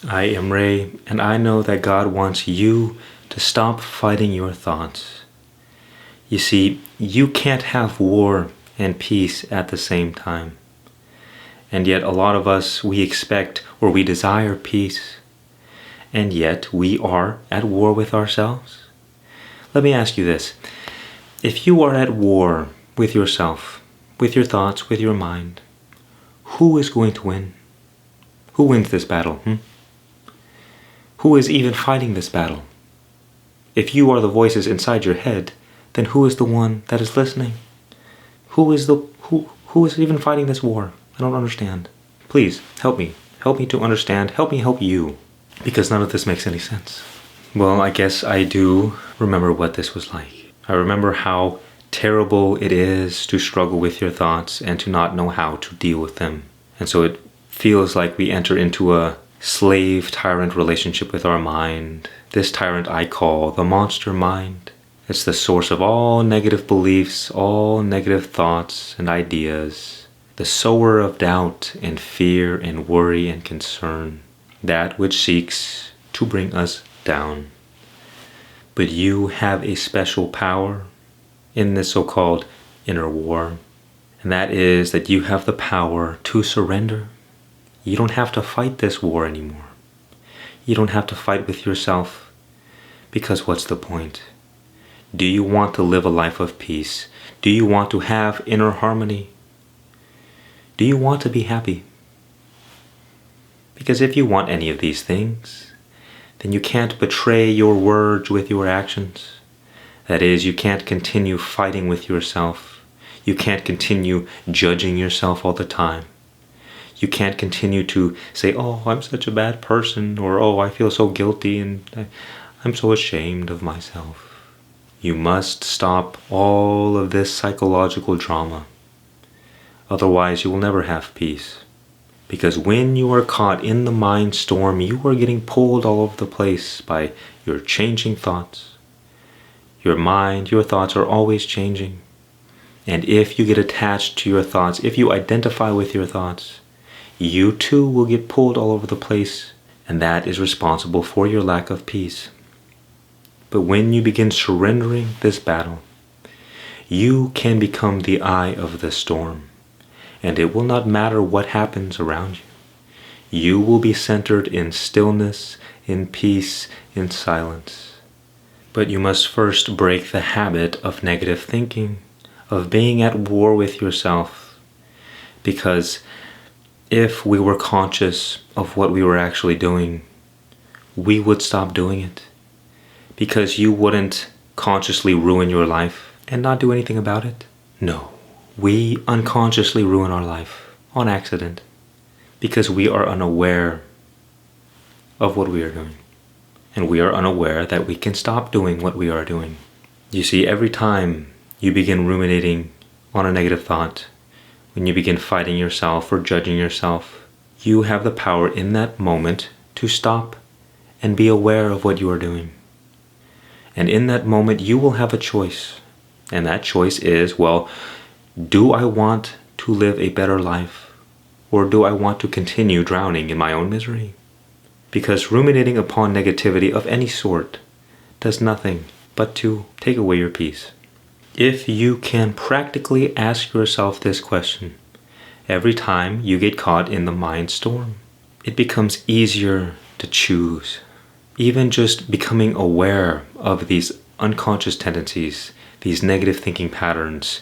I am Ray, and I know that God wants you to stop fighting your thoughts. You see, you can't have war and peace at the same time. And yet a lot of us, we expect or we desire peace, and yet we are at war with ourselves. Let me ask you this. If you are at war with yourself, with your thoughts, with your mind, who is going to win? Who wins this battle? Who is even fighting this battle? If you are the voices inside your head, then who is the one that is listening? Who is even fighting this war? I don't understand. Please, help me. Help me to understand. Help me help you. Because none of this makes any sense. Well, I guess I do remember what this was like. I remember how terrible it is to struggle with your thoughts and to not know how to deal with them. And so it feels like we enter into a slave-tyrant relationship with our mind. This tyrant I call the monster mind. It's the source of all negative beliefs, all negative thoughts and ideas. The sower of doubt and fear and worry and concern. That which seeks to bring us down. But you have a special power in this so-called inner war. And that is that you have the power to surrender. You don't have to fight this war anymore. You don't have to fight with yourself. Because what's the point? Do you want to live a life of peace? Do you want to have inner harmony? Do you want to be happy? Because if you want any of these things, then you can't betray your words with your actions. That is, you can't continue fighting with yourself. You can't continue judging yourself all the time. You can't continue to say, oh, I'm such a bad person, or oh, I feel so guilty and I'm so ashamed of myself. You must stop all of this psychological drama. Otherwise, you will never have peace. Because when you are caught in the mind storm, you are getting pulled all over the place by your changing thoughts. Your mind, your thoughts are always changing. And if you get attached to your thoughts, if you identify with your thoughts, you too will get pulled all over the place, and that is responsible for your lack of peace. But when you begin surrendering this battle, you can become the eye of the storm, and it will not matter what happens around you. You will be centered in stillness, in peace, in silence. But you must first break the habit of negative thinking, of being at war with yourself, because if we were conscious of what we were actually doing, we would stop doing it. Because you wouldn't consciously ruin your life and not do anything about it. No, we unconsciously ruin our life on accident because we are unaware of what we are doing. And we are unaware that we can stop doing what we are doing. You see, every time you begin ruminating on a negative thought, when you begin fighting yourself or judging yourself, you have the power in that moment to stop and be aware of what you are doing. And in that moment, you will have a choice. And that choice is, well, do I want to live a better life? Or do I want to continue drowning in my own misery? Because ruminating upon negativity of any sort does nothing but to take away your peace. If you can practically ask yourself this question every time you get caught in the mind storm, it becomes easier to choose. Even just becoming aware of these unconscious tendencies, these negative thinking patterns,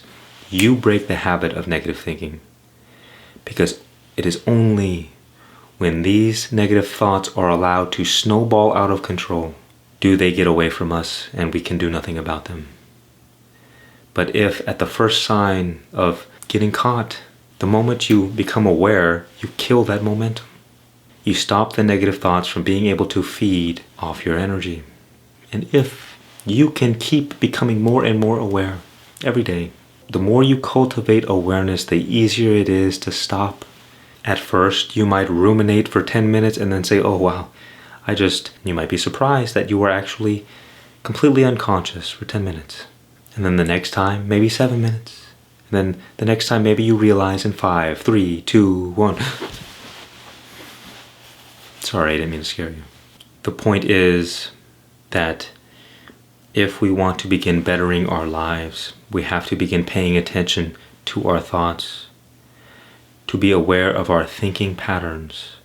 you break the habit of negative thinking. Because it is only when these negative thoughts are allowed to snowball out of control do they get away from us and we can do nothing about them. But if at the first sign of getting caught, the moment you become aware, you kill that momentum. You stop the negative thoughts from being able to feed off your energy. And if you can keep becoming more and more aware every day, the more you cultivate awareness, the easier it is to stop. At first, you might ruminate for 10 minutes and then say, oh wow, you might be surprised that you were actually completely unconscious for 10 minutes. And then the next time, maybe 7 minutes. And then the next time, maybe you realize in 5, 3, 2, 1. Sorry, I didn't mean to scare you. The point is that if we want to begin bettering our lives, we have to begin paying attention to our thoughts, to be aware of our thinking patterns,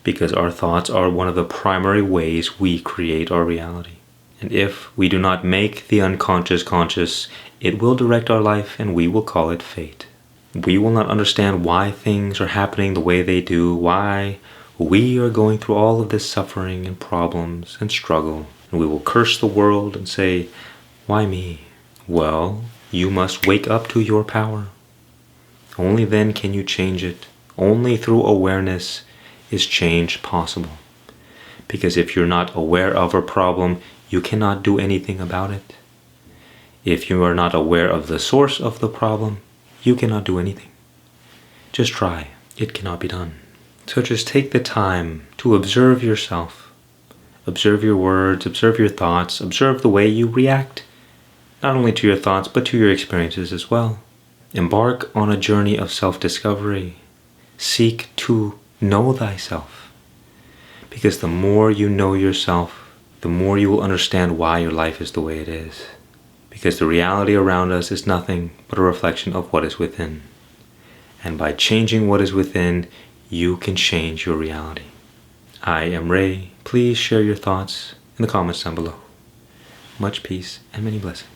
because our thoughts are one of the primary ways we create our reality. And if we do not make the unconscious conscious, it will direct our life and we will call it fate. We will not understand why things are happening the way they do, why we are going through all of this suffering and problems and struggle. And we will curse the world and say, why me? Well, you must wake up to your power. Only then can you change it. Only through awareness is change possible. Because if you're not aware of a problem, you cannot do anything about it. If you are not aware of the source of the problem, you cannot do anything. Just try. It cannot be done. So just take the time to observe yourself. Observe your words, observe your thoughts, observe the way you react, not only to your thoughts, but to your experiences as well. Embark on a journey of self-discovery. Seek to know thyself. Because the more you know yourself, the more you will understand why your life is the way it is. Because the reality around us is nothing but a reflection of what is within. And by changing what is within, you can change your reality. I am Ray. Please share your thoughts in the comments down below. Much peace and many blessings.